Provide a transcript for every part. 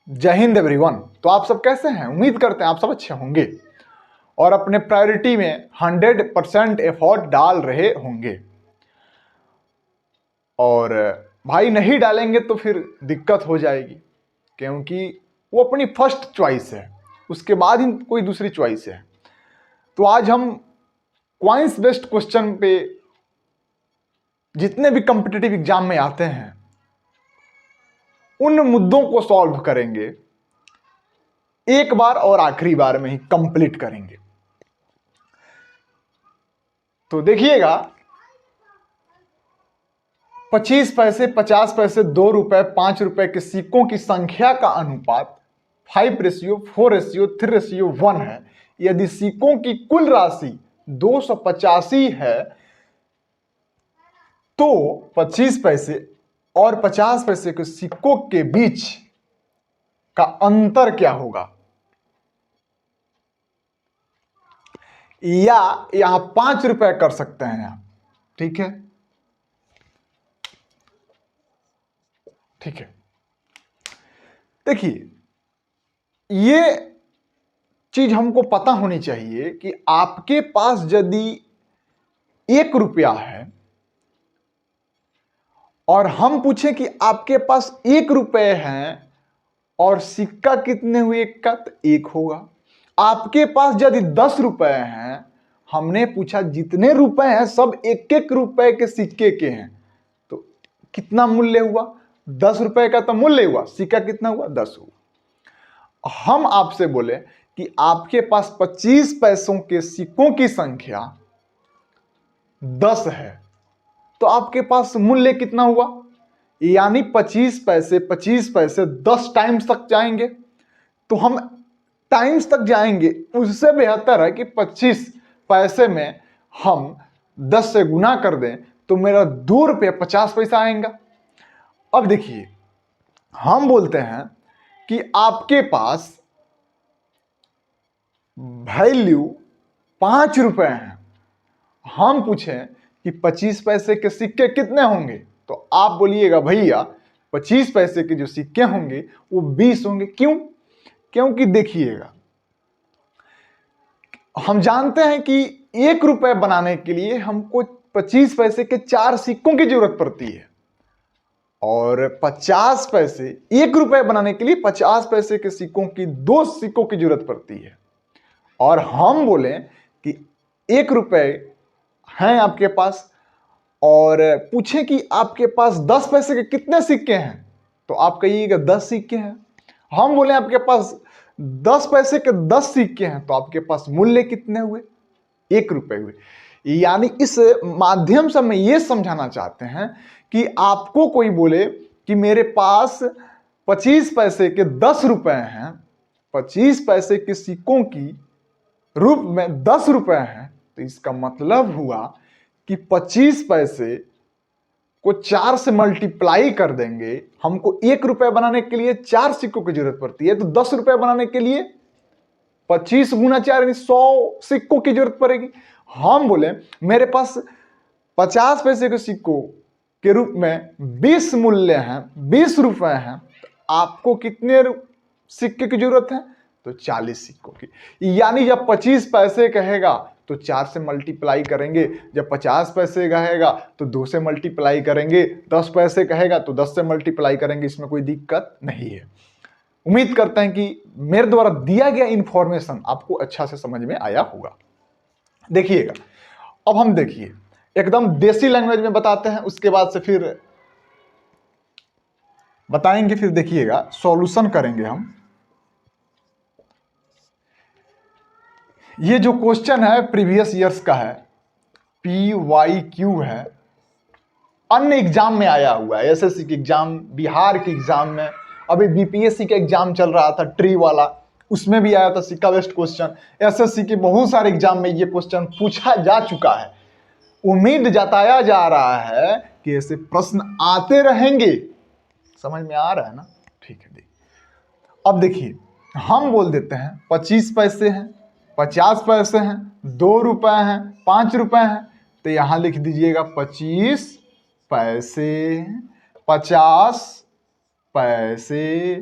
जय हिंद एवरीवन। तो आप सब कैसे हैं? उम्मीद करते हैं आप सब अच्छे होंगे और अपने प्रायोरिटी में 100% एफर्ट डाल रहे होंगे। और भाई नहीं डालेंगे तो फिर दिक्कत हो जाएगी, क्योंकि वो अपनी फर्स्ट चॉइस है, उसके बाद ही कोई दूसरी चॉइस है। तो आज हम क्वाइंस बेस्ड क्वेश्चन पे जितने भी कॉम्पिटिटिव एग्जाम में आते हैं उन मुद्दों को सॉल्व करेंगे, एक बार और आखिरी बार में ही कंप्लीट करेंगे। तो देखिएगा, 25 पैसे, 50 पैसे, 2 रुपए, 5 रुपए के सिक्कों की संख्या का अनुपात 5:4, 3:1 है। यदि सिक्कों की कुल राशि 285 है तो 25 पैसे और 50 पैसे के सिक्कों के बीच का अंतर क्या होगा? या यहां 5 रुपए कर सकते हैं आप, ठीक है? ठीक है, देखिए, ये चीज हमको पता होनी चाहिए कि आपके पास यदि 1 रुपया है और हम पूछें कि आपके पास 1 रुपए हैं और सिक्का कितने हुए का, तो 1 होगा। आपके पास यदि 10 रुपए हैं, हमने पूछा जितने रुपए हैं सब 1-1 रुपए के सिक्के के हैं, तो कितना मूल्य हुआ? 10 रुपए का तो मूल्य हुआ, सिक्का कितना हुआ? 10 हुआ। हम आपसे बोले कि आपके पास 25 पैसों के सिक्कों की संख्या 10 है, तो आपके पास मूल्य कितना हुआ? यानी 25 पैसे 10 टाइम्स तक जाएंगे। तो हम टाइम्स तक जाएंगे, उससे बेहतर है कि 25 पैसे में हम 10 से गुना कर दें तो मेरा 2 रुपये 50 पैसा आएगा। अब देखिए, हम बोलते हैं कि आपके पास वैल्यू 5 रुपए है, हम पूछें कि 25 पैसे के सिक्के कितने होंगे, तो आप बोलिएगा भैया 25 पैसे के जो सिक्के होंगे वो 20 होंगे। क्यों? क्योंकि देखिएगा, हम जानते हैं कि 1 रुपए बनाने के लिए हमको 25 पैसे के 4 सिक्कों की जरूरत पड़ती है और 50 पैसे 1 रुपए बनाने के लिए 50 पैसे के सिक्कों की 2 सिक्कों की जरूरत पड़ती है। और हम बोले कि 1 रुपए हैं आपके पास और पूछे कि आपके पास 10 पैसे के कितने सिक्के हैं, तो आप कहिएगा 10 सिक्के हैं। हम बोले आपके पास 10 पैसे के 10 सिक्के हैं, तो आपके पास मूल्य कितने हुए? 1 रुपए हुए। यानी इस माध्यम से हम ये समझाना चाहते हैं कि आपको कोई बोले कि मेरे पास 25 पैसे के 10 रुपए हैं, 25 पैसे के सिक्कों की रूप में 10 रुपए हैं, तो इसका मतलब हुआ कि 25 पैसे को 4 से मल्टीप्लाई कर देंगे। हमको 1 रुपए बनाने के लिए 4 सिक्कों की जरूरत पड़ती है, तो 10 रुपए बनाने के लिए 25 गुना 4 यानी 100 सिक्कों की जरूरत पड़ेगी। हम बोले मेरे पास 50 पैसे के सिक्कों के रूप में 20 मूल्य हैं, 20 रुपए हैं, तो आपको कितने सिक्के की जरूरत है? तो 40 सिक्कों की। यानी जब 25 पैसे कहेगा तो 4 से मल्टीप्लाई करेंगे, जब 50 पैसे कहेगा तो 2 से मल्टीप्लाई करेंगे, 10 पैसे कहेगा तो 10 से मल्टीप्लाई करेंगे। इसमें कोई दिक्कत नहीं है। उम्मीद करते हैं कि मेरे द्वारा दिया गया इंफॉर्मेशन आपको अच्छा से समझ में आया होगा। देखिएगा, अब हम देखिए एकदम देसी लैंग्वेज में बताते हैं, उसके बाद से फिर बताएंगे, फिर देखिएगा सॉल्यूशन करेंगे हम। ये जो क्वेश्चन है प्रीवियस ईयर्स का है, PYQ है, अन्य एग्जाम में आया हुआ है, एसएससी के एग्जाम, बिहार के एग्जाम में, अभी बीपीएससी का एग्जाम चल रहा था ट्री वाला, उसमें भी आया था सिक्का बेस्ड क्वेश्चन। एसएससी के बहुत सारे एग्जाम में ये क्वेश्चन पूछा जा चुका है। उम्मीद जताया जा रहा है कि ऐसे प्रश्न आते रहेंगे। समझ में आ रहा है ना? ठीक है, देखिए, अब देखिए, हम बोल देते हैं 25 पैसे हैं, 50 पैसे हैं, 2 रुपए हैं, 5 रुपए हैं, तो यहां लिख दीजिएगा 25 पैसे, 50 पैसे,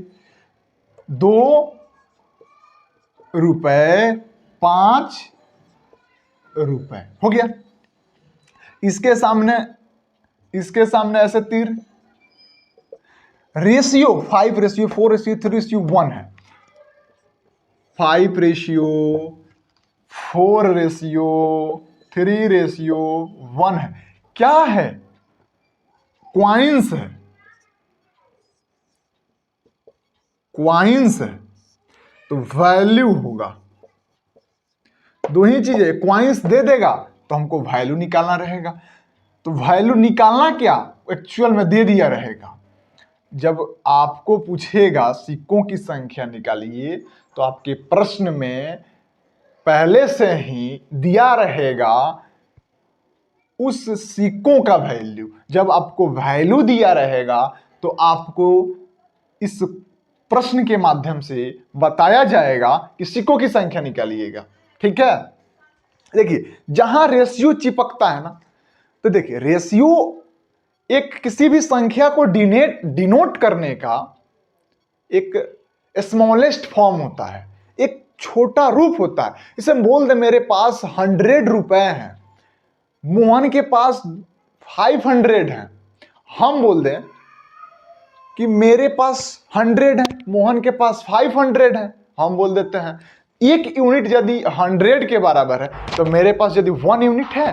₹2 ₹5 हो गया। इसके सामने ऐसे तीर, रेशियो 5 रेशियो 4 रेशियो 3 रेशियो 1 है, 5 रेशियो 4 रेशियो 3 रेशियो 1 है। क्या है? क्वाइंस है, क्वाइंस है, तो वैल्यू होगा। दो ही चीजें, क्वाइंस दे देगा तो हमको वैल्यू निकालना रहेगा। तो वैल्यू निकालना क्या, एक्चुअल में दे दिया रहेगा। जब आपको पूछेगा सिक्कों की संख्या निकालिए, तो आपके प्रश्न में पहले से ही दिया रहेगा उस सिक्कों का वैल्यू। जब आपको वैल्यू दिया रहेगा तो आपको इस प्रश्न के माध्यम से बताया जाएगा कि सिक्कों की संख्या निकालिएगा। ठीक है, देखिए जहां रेशियो चिपकता है ना, तो देखिए रेशियो एक किसी भी संख्या को डिनोट करने का एक स्मॉलेस्ट फॉर्म होता है, एक छोटा रूप होता है। इसे हम बोल दे मेरे पास 100 रुपए हैं, मोहन के पास 500 है। हम बोल दें कि मेरे पास 100 है, मोहन के पास 500 है। हम बोल देते हैं एक यूनिट यदि 100 के बराबर है, तो मेरे पास यदि 1 यूनिट है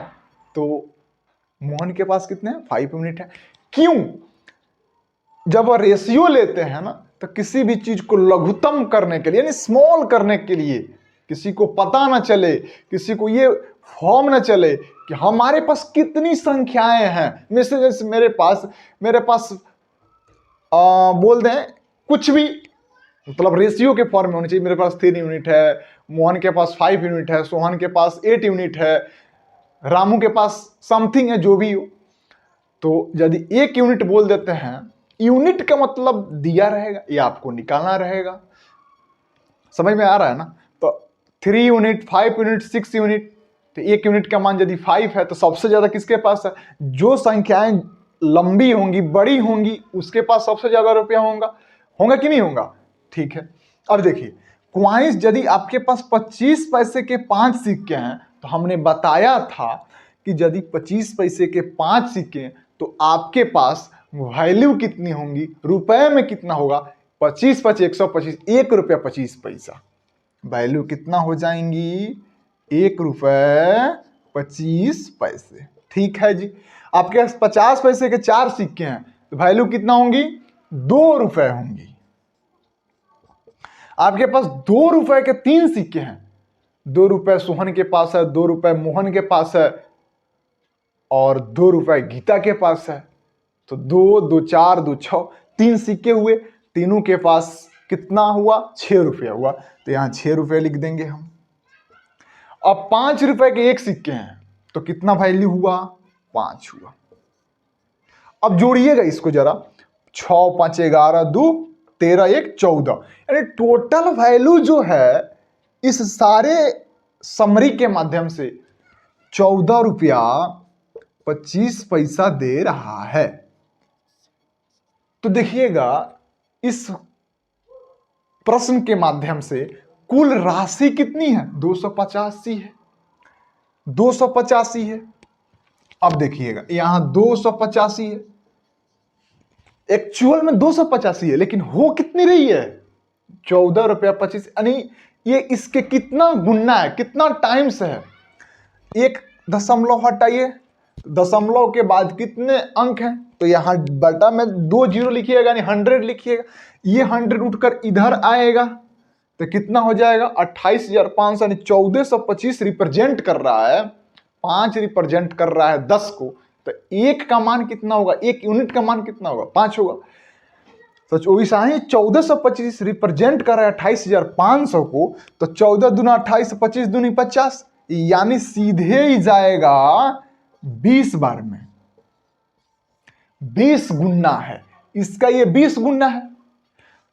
तो मोहन के पास कितने हैं? 5 यूनिट है। क्यों? जब रेशियो लेते हैं ना, तो किसी भी चीज को लघुत्तम करने के लिए, यानी स्मॉल करने के लिए, किसी को पता ना चले, किसी को ये फॉर्म ना चले कि हमारे पास कितनी संख्याएं हैं। जैसे मेरे पास बोल दें कुछ भी, मतलब रेशियो के फॉर्म में होनी चाहिए। मेरे पास 3 यूनिट है, मोहन के पास 5 यूनिट है, सोहन के पास 8 यूनिट है, रामू के पास समथिंग है, जो भी हो। तो यदि 1 यूनिट बोल देते हैं, यूनिट का मतलब दिया रहेगा, ये आपको निकालना रहेगा। समझ में आ रहा है ना? तो 3 यूनिट, 5 यूनिट, 6 यूनिट, तो 1 यूनिट का मान यदि 5 है, तो सबसे ज्यादा किसके पास है? जो संख्याएं लंबी होंगी, बड़ी होंगी, उसके पास सबसे ज्यादा रुपया होगा कि नहीं होगा? ठीक है, अब देखिए क्वाइंस, यदि आपके पास 25 पैसे के 5 सिक्के हैं, तो हमने बताया था कि यदि 25 पैसे के 5 सिक्के, तो आपके पास वैल्यू कितनी होंगी, रुपए में कितना होगा? 25 5 125, ₹1.25। वैल्यू कितना हो जाएंगी? ₹1.25। ठीक है जी। आपके पास 50 पैसे के 4 सिक्के हैं, तो वैल्यू कितना होंगी? ₹2 होंगी। आपके पास ₹2 के 3 सिक्के हैं, ₹2 सोहन के पास है, ₹2 मोहन के पास है, और ₹2 गीता के पास है। तो 2 2 4 2 6, 3 सिक्के हुए, तीनों के पास कितना हुआ? ₹6 हुआ। तो यहां ₹6 लिख देंगे हम। अब ₹5 के 1 सिक्के हैं, तो कितना वैल्यू हुआ? 5 हुआ। अब जोड़िएगा इसको जरा, 6 5 11 2 13 1 14, यानी टोटल वैल्यू जो है इस सारे समरी के माध्यम से ₹14.25 दे रहा है। तो देखिएगा इस प्रश्न के माध्यम से कुल राशि कितनी है? 285 है, 285 है। अब देखिएगा यहां 285 है, एक्चुअल में 285 है, लेकिन हो कितनी रही है? ₹14.25, यानी ये इसके कितना गुना है, कितना टाइम्स है? 1 दशमलव हटाइए, दशमलव के बाद कितने अंक हैं? तो यहां बटा में 2 जीरो लिखिएगा, यानी 100 लिखिएगा। ये 100 उठकर इधर आएगा, तो कितना हो जाएगा? 28,500, यानी 1425 रिप्रेजेंट कर रहा है, 5 रिप्रेजेंट कर रहा है 10 को। तो 1 का मान कितना होगा? 1 यूनिट का मान कितना होगा? 5 होगा। तो 1425 रिप्रेजेंट कर रहा है 28,500 को, तो 14 दूना 28, 25 दूनी 50, यानी सीधे ही जाएगा 20 बार में। 20 गुना है इसका, ये 20 गुना है।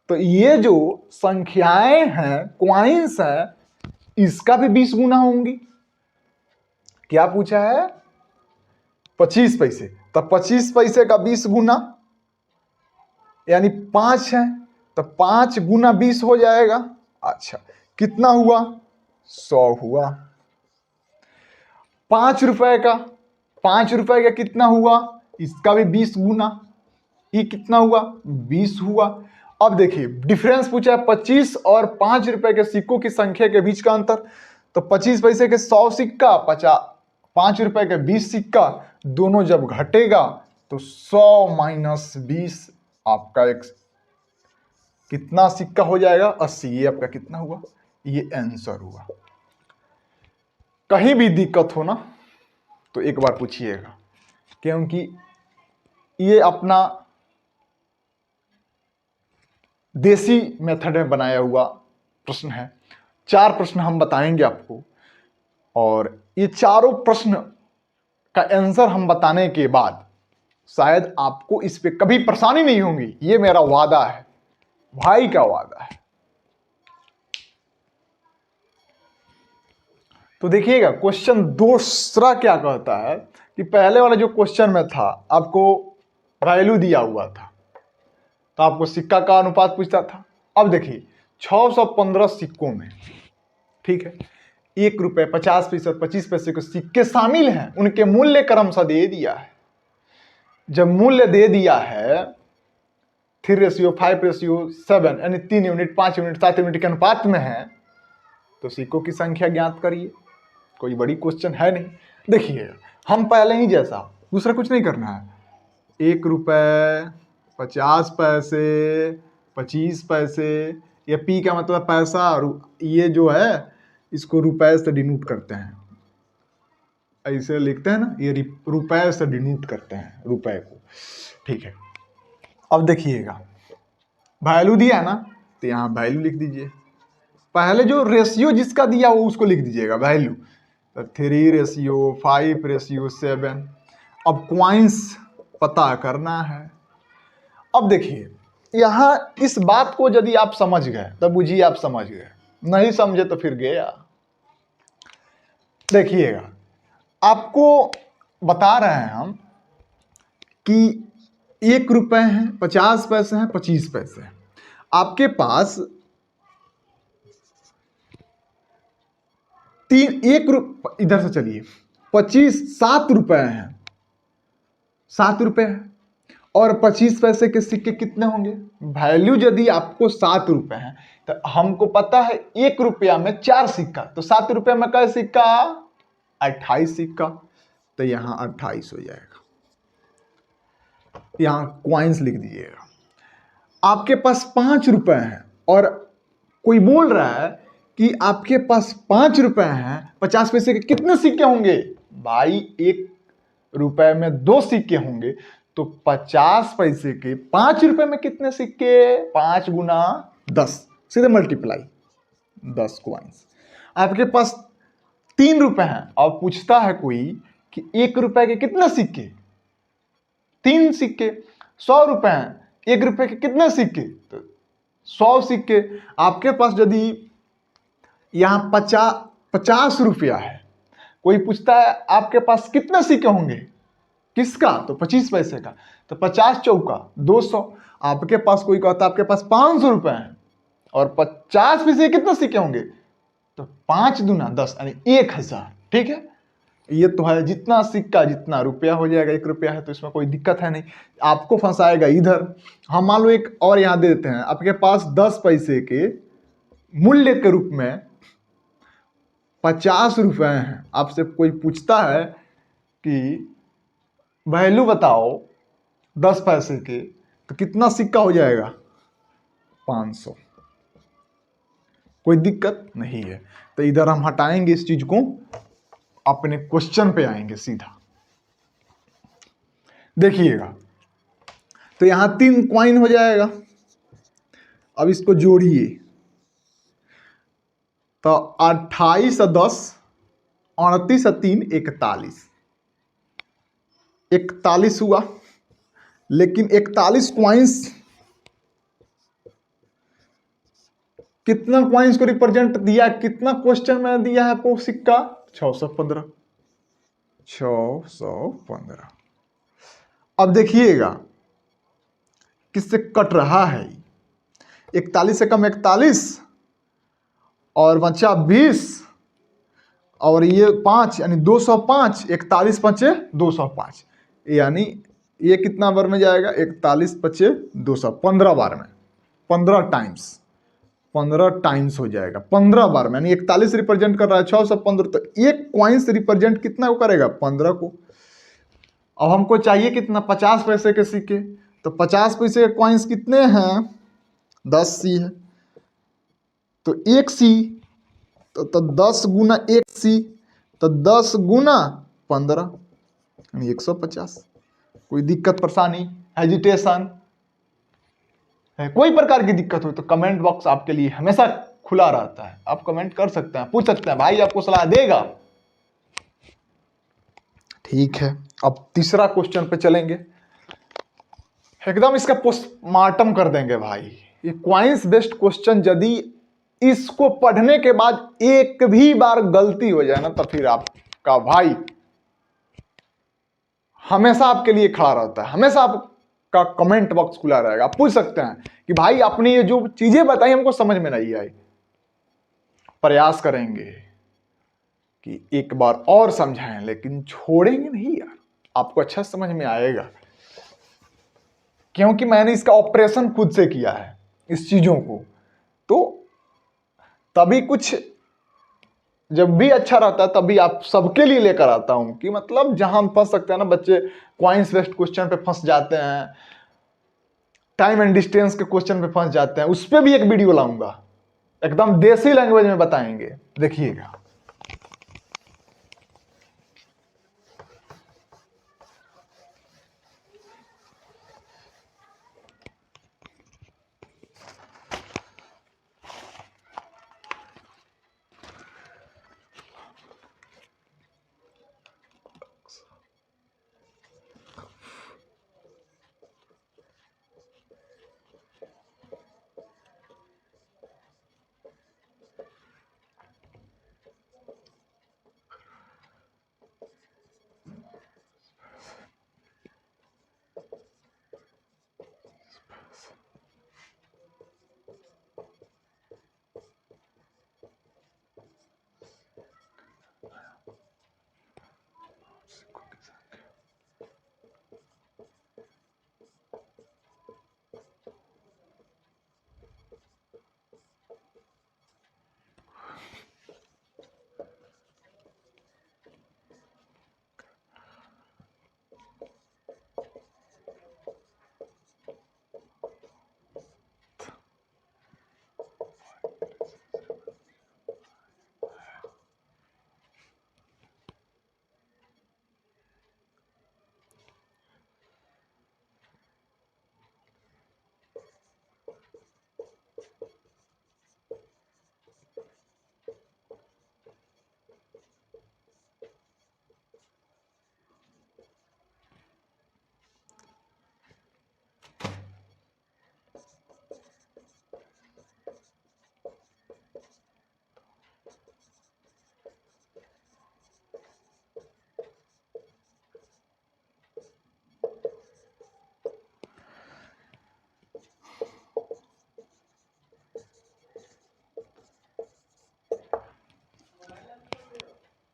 तो ये जो संख्याएं हैं, क्वाइंस है, इसका भी 20 गुना होंगी। क्या पूछा है? 25 पैसे, तो 25 पैसे का 20 गुना यानी 5 है, तो 5 गुना 20 हो जाएगा। अच्छा, कितना हुआ? 100 हुआ। 5 रुपए का, 5 रुपए का कितना हुआ? इसका भी 20 गुना, ये कितना हुआ? 20 हुआ। अब देखिए डिफरेंस पूछा है 25 और 5 रुपए के सिक्कों की संख्या के बीच का अंतर। तो 25 पैसे के 100 सिक्का, 5 रुपए के 20 सिक्का, दोनों जब घटेगा तो 100 माइनस 20 आपका एक कितना सिक्का हो जाएगा? 80। ये आपका कितना हुआ? ये आंसर हुआ। कहीं भी दिक्कत हो ना तो एक बार पूछिएगा, क्योंकि ये अपना देसी मेथड में बनाया हुआ प्रश्न है। 4 प्रश्न हम बताएंगे आपको, और ये चारों प्रश्न का आंसर हम बताने के बाद शायद आपको इस पे कभी परेशानी नहीं होगी। ये मेरा वादा है, भाई का वादा है। तो देखिएगा क्वेश्चन दूसरा क्या कहता है कि पहले वाला जो क्वेश्चन में था आपको वैल्यू दिया हुआ था, तो आपको सिक्का का अनुपात पूछता था। अब देखिए 615 सिक्कों में, ठीक है, 1 रुपए, 50 पैसे, 25 पैसे के सिक्के शामिल हैं। उनके मूल्य क्रमशः दे दिया है। जब मूल्य दे दिया है 3:5:7 यानी 3 यूनिट, 5 यूनिट, 7 यूनिट के अनुपात में है, तो सिक्कों की संख्या ज्ञात करिए। कोई बड़ी क्वेश्चन है नहीं। देखिए हम पहले ही जैसा, दूसरा कुछ नहीं करना है। 1 रुपए, 50 पैसे, 25 पैसे, ये पी का मतलब पैसा, ये जो है इसको रुपए से डिनोट करते हैं, ऐसे लिखते हैं ना, ये रुपए से डिनोट करते हैं रुपए को, ठीक है। अब देखिएगा वैल्यू दिया है ना, तो यहाँ वैल्यू लिख दीजिए। पहले जो रेशियो जिसका दिया वो उसको लिख दीजिएगा वैल्यू, तो 3:5:7। अब क्वाइंस पता करना है। अब देखिए यहाँ इस बात को यदि आप समझ गए तब बुझिए आप समझ गए, नहीं समझे तो फिर गया। देखिएगा आपको बता रहे हैं हम कि 1 रुपए है, 50 पैसे हैं, 25 पैसे हैं। आपके पास 1 रुपये, इधर से चलिए, 7 रुपए हैं, 7 रुपए है, और 25 पैसे के सिक्के कितने होंगे? वैल्यू यदि आपको 7 रुपए है तो हमको पता है 1 रुपया में 4 सिक्का, तो 7 रुपये में क्या सिक्का? 28 सिक्का। तो यहां 28 हो जाएगा। यहां क्वाइंस लिख दीजिएगा। आपके पास 5 रुपए हैं और कोई बोल रहा है कि आपके पास 5 रुपए हैं, 50 पैसे के कितने सिक्के होंगे? भाई 1 रुपए में 2 सिक्के होंगे, तो 50 पैसे के 5 रुपए में कितने सिक्के? 5 गुना 10, सीधे मल्टीप्लाई 10 क्वाइंस। आपके पास 3 रुपए हैं, अब पूछता है कोई कि 1 रुपए के कितने सिक्के? 3 सिक्के। 100 रुपए हैं, 1 रुपए के कितने सिक्के? तो 100 सिक्के। आपके पास यदि यहां 50 रुपया है, कोई पूछता है आपके पास कितने सिक्के होंगे? किसका? तो 25 पैसे का। तो 50 चौका 200। आपके पास कोई कहता है आपके पास 500 रुपए हैं और 50 पैसे कितने सिक्के होंगे? तो 5 दूना 10 यानी 1000। ठीक है, ये तो है, जितना सिक्का जितना रुपया हो जाएगा। 1 रुपया है तो इसमें कोई दिक्कत है नहीं। आपको फंसाएगा इधर। हम मान लो एक और यहां दे देते हैं, आपके पास 10 पैसे के मूल्य के रूप में 50 रुपए हैं। आपसे कोई पूछता है कि वैल्यू बताओ 10 पैसे के, तो कितना सिक्का हो जाएगा? 500। कोई दिक्कत नहीं है। तो इधर हम हटाएंगे इस चीज को, अपने क्वेश्चन पे आएंगे सीधा। देखिएगा तो यहां 3 क्वाइन हो जाएगा। अब इसको जोड़िए तो 28 और 10, 29 और 3, 41। 41 हुआ। लेकिन 41 क्वाइंस कितना क्वाइंस को रिप्रेजेंट दिया? कितना क्वेश्चन में दिया है आपको सिक्का? 615। 615। अब देखिएगा किससे कट रहा है। 41 से कम 41 और बचा 20 और ये 5 यानी 205। 41 पचे 205 यानी ये कितना बार में जाएगा? 41 पचे 200, 15 बार में, 15 टाइम्स, 15 टाइम्स हो जाएगा 15 बार में, यानी 41 रिप्रेजेंट कर रहा है 615, तो एक कॉइन्स रिप्रेजेंट कितना को करेगा? 15 को। अब हमको चाहिए कितना? 50 पैसे के सिक्के, तो 50 पैसे के कॉइन्स कितने हैं? 10 सी है, तो 1 सी तो 10 गुना 1 सी, तो 10 गुना 15 यानी 150। कोई दिक्कत परेशानी, हेजिटेशन है, कोई प्रकार की दिक्कत हो तो कमेंट बॉक्स आपके लिए हमेशा खुला रहता है, आप कमेंट कर सकते हैं, पूछ सकते हैं, भाई आपको सलाह देगा। ठीक है, अब तीसरा क्वेश्चन पे चलेंगे, एकदम इसका पोस्टमार्टम कर देंगे भाई। ये क्वाइंस बेस्ड क्वेश्चन यदि इसको पढ़ने के बाद एक भी बार गलती हो जाए ना तो फिर आपका भाई हमेशा आपके लिए खड़ा रहता है, हमेशा आपका कमेंट बॉक्स खुला रहेगा, आप पूछ सकते हैं कि भाई अपनी ये जो चीजें बताई हमको समझ में नहीं आई, प्रयास करेंगे कि एक बार और समझाएं, लेकिन छोड़ेंगे नहीं यार, आपको अच्छा समझ में आएगा, क्योंकि मैंने इसका ऑपरेशन खुद से किया है इस चीजों को, तो तभी कुछ जब भी अच्छा रहता है तभी आप सबके लिए लेकर आता हूं कि मतलब जहां हम फंस सकते हैं ना, बच्चे क्वाइंस बेस्ड क्वेश्चन पे फंस जाते हैं, टाइम एंड डिस्टेंस के क्वेश्चन पे फंस जाते हैं, उस पर भी एक वीडियो लाऊंगा, एकदम देसी लैंग्वेज में बताएंगे, देखिएगा।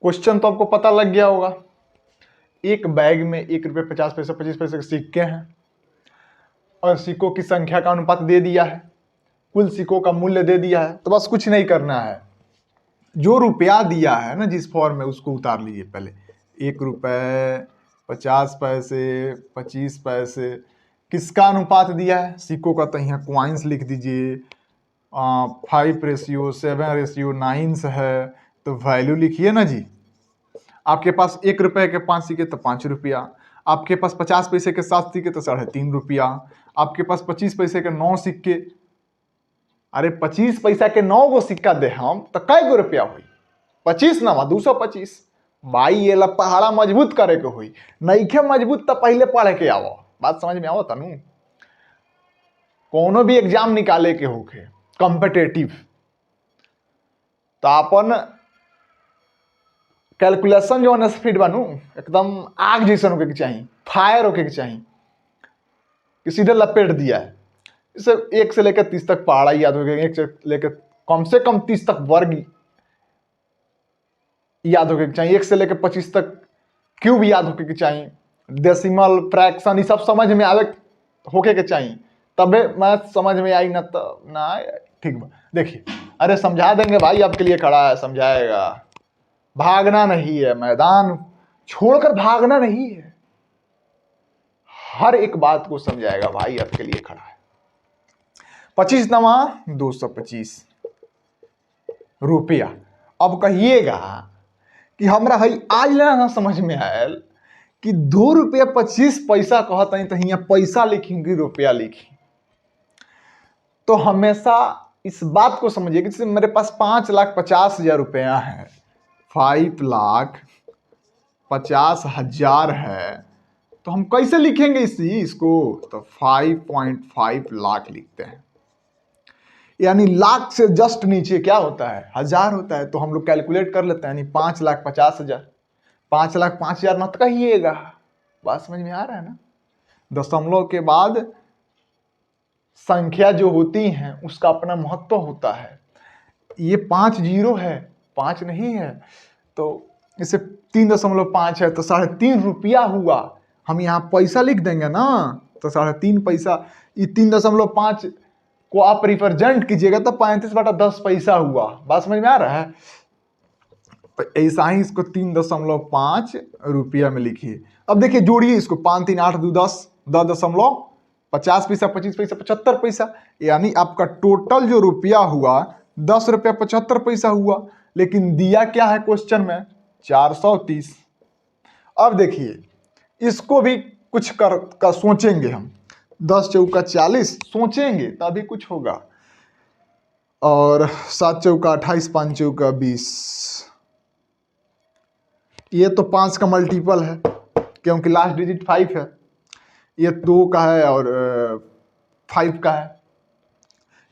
क्वेश्चन तो आपको पता लग गया होगा, एक बैग में 1 रुपये 50 पैसे 25 पैसे के सिक्के हैं और सिक्कों की संख्या का अनुपात दे दिया है, कुल सिक्कों का मूल्य दे दिया है, तो बस कुछ नहीं करना है, जो रुपया दिया है ना जिस फॉर्म में उसको उतार लीजिए पहले, 1 रुपये 50 पैसे 25 पैसे किसका अनुपात दिया है? सिक्कों का, तो यहाँ क्वाइंस लिख दीजिए, 5:7:9 है, तो वैल्यू लिखिए ना जी। आपके पास 1 रुपये के 5 सिक्के तो 5 रुपया, आपके पास 50 पैसे के 7 सिक्के तो 3.5 रुपया, आपके पास 25 पैसे के 9 सिक्के, अरे 25 पैसा के 9 गो सिक्का दे हम तो कै गो रुपया हुई? 25 ना 225। भाई ये ला पहाड़ा मजबूत करे के हुई, नईखे मजबूत तो पहले पढ़ के आओ, बात समझ में आओ तनु। कोनो भी एग्जाम निकाले के होके कॉम्पिटेटिव, तो अपन कैलकुलेशन जो है स्पीड बनू एकदम आग जैसा होके के चाहिए, फायर होके के चाहिए कि सीधे लपेट दिया है, इसे 1 से लेकर 30 तक पहाड़ा याद हो गया, 1 से लेकर कम से कम 30 तक वर्ग याद होके चाहिए, 1 से लेकर 25 तक क्यूब याद होके के चाहिए, डेसिमल फ्रैक्शन ये सब समझ में आवे होके के चाहिए, तबे मैथ समझ में आई ना तो ना आए। ठीक बा, देखिए अरे समझा देंगे भाई, आपके लिए खड़ा है, समझाएगा। भागना नहीं है, मैदान छोड़कर भागना नहीं है, हर एक बात को समझाएगा भाई, आपके लिए खड़ा है। 25 नवा 225 रुपया। अब कहिएगा कि हमरा हई आज ना समझ में आयल कि 2 रुपया 25 पैसा कहता है तो यहाँ पैसा लिखी कि रुपया लिखी। तो हमेशा इस बात को समझिए कि जैसे मेरे पास 5,50,000 रुपया है, 5,50,000 है, तो हम कैसे लिखेंगे इसको, तो 5.5 लाख लिखते हैं। यानी लाख से जस्ट नीचे क्या होता है, 1000 होता है, तो हम लोग कैलकुलेट कर लेते हैं, यानी 5,50,000, 5,05,000 मत कहिएगा, बात समझ में आ रहा है ना। दशमलव के बाद संख्या जो होती हैं उसका अपना महत्व होता है। ये 5 जीरो है, 5 नहीं है, तो इसे 3.5 है, तो 3.5 रुपया हुआ। हम यहाँ पैसा लिख देंगे ना, तो 3.5 पैसा, ये 3.5 को आप रिप्रेजेंट कीजिएगा तो 35/10 पैसा हुआ। बात समझ में आ रहा है। तो ऐसा ही इसको 3.5 रुपया में लिखिए। अब देखिए जोड़िए इसको, 5 3 8 2 10, 10.50 पैसा, 25 पैसा, 75 पैसा, यानी आपका टोटल जो रुपया हुआ 10 रुपया 75 पैसा हुआ। लेकिन दिया क्या है क्वेश्चन में, 430। अब देखिए इसको भी कुछ कर सोचेंगे हम, 10 चौका 40 सोचेंगे तभी कुछ होगा, और 7 चौका 28, 5 चौका 20, ये तो 5 का मल्टीपल है क्योंकि लास्ट डिजिट 5 है, ये 2 का है और 5 का है,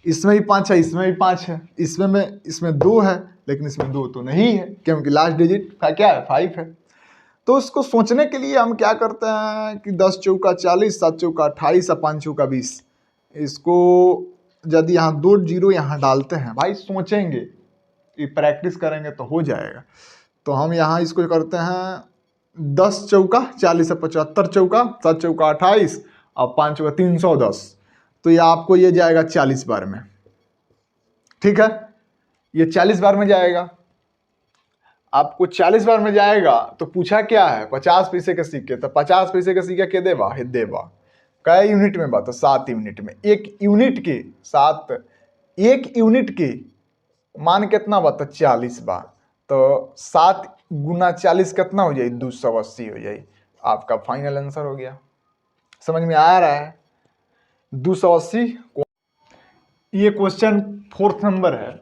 इसमें भी 5 है, इसमें भी 5 है, इसमें 2 है, लेकिन इसमें 2 तो नहीं है क्योंकि लास्ट डिजिट क्या है, 5 है। तो इसको सोचने के लिए हम क्या करते हैं कि 10 चौका 40, 7 चौका 28 और 5 चौका 20, इसको यदि यहाँ 2 जीरो यहाँ डालते हैं, भाई सोचेंगे, ये प्रैक्टिस करेंगे तो हो जाएगा। तो हम यहाँ इसको करते हैं 10 चौका 40 से 75 चौका, 7 चौका 28 और 5 चौका 310, तो ये आपको ये जाएगा 40 बार में। ठीक है, ये 40 बार में जाएगा, आपको 40 बार में जाएगा। तो पूछा क्या है, 50 पैसे के सिक्के, तो 50 पैसे के सिक्के के देवा है, देवा कई यूनिट में बात, 7 यूनिट में, 1 यूनिट के 7, 1 यूनिट के मान कितना बात, 40 बार, तो 7 गुना 40 कितना हो जाए, 280 हो जाए। आपका फाइनल आंसर हो गया। समझ में आ रहा है, 280। ये क्वेश्चन 4th नंबर है।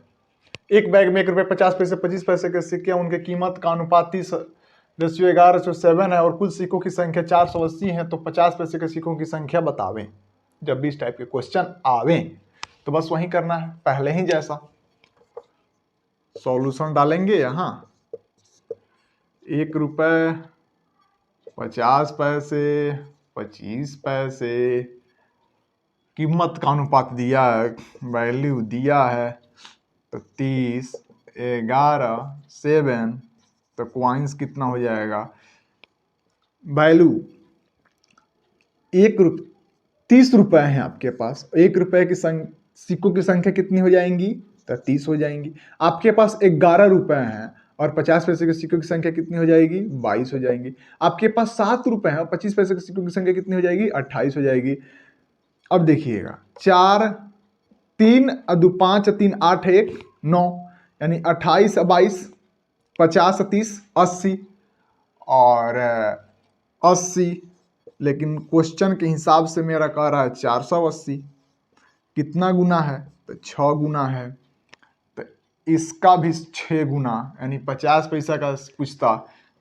एक बैग में 1 रुपये 50 पैसे 25 पैसे के सिक्के, उनके कीमत का अनुपात 30:11:7 है और कुल सिक्कों की संख्या 480 है, तो 50 पैसे के सिक्कों की संख्या बतावें। जब भी इस टाइप के क्वेश्चन आवें तो बस वही करना है, पहले ही जैसा सॉल्यूशन डालेंगे। यहाँ 1 रुपये 50 पैसे 25 पैसे, कीमत का अनुपात दिया है, वैल्यू दिया है, तो 30 11 7, तो क्वाइंस कितना हो जाएगा, वैल्यू 30 रुपए है आपके पास, 1 रुपए की सिक्कों की संख्या कितनी हो जाएंगी, तो 30 हो जाएंगी। आपके पास 11 रुपए हैं और 50 पैसे के सिक्कों की संख्या कितनी हो जाएगी, 22 हो जाएंगी। आपके पास 7 रुपए हैं और 25 पैसे के सिक्कों की संख्या कितनी हो जाएगी, 28 हो जाएगी। अब देखिएगा 4 3 2 5 3 8 1 9, यानी 28 22 50 30 80 और 80, लेकिन क्वेश्चन के हिसाब से मेरा कह रहा है 480। कितना गुना है, तो 6 गुना है, तो इसका भी 6 गुना, यानी 50 पैसा का पूछता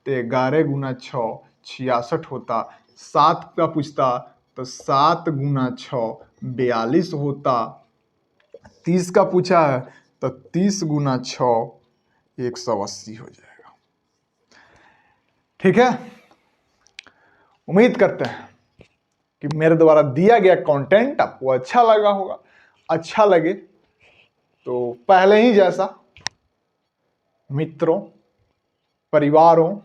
तो 11 गुना 6 66 होता। 7 का पूछता तो 7 गुना 6 42 होता। 30 का पूछा है तो 30 गुना 6 180 हो जाएगा। ठीक है, उम्मीद करते हैं कि मेरे द्वारा दिया गया कंटेंट आपको अच्छा लगा होगा। अच्छा लगे तो पहले ही जैसा मित्रों, परिवारों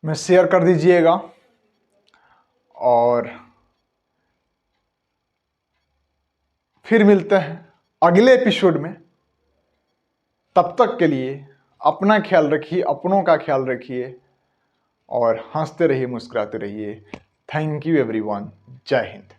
में शेयर कर दीजिएगा और फिर मिलते हैं अगले एपिसोड में। तब तक के लिए अपना ख्याल रखिए, अपनों का ख्याल रखिए और हंसते रहिए, मुस्कुराते रहिए। Thank you everyone. जय हिंद।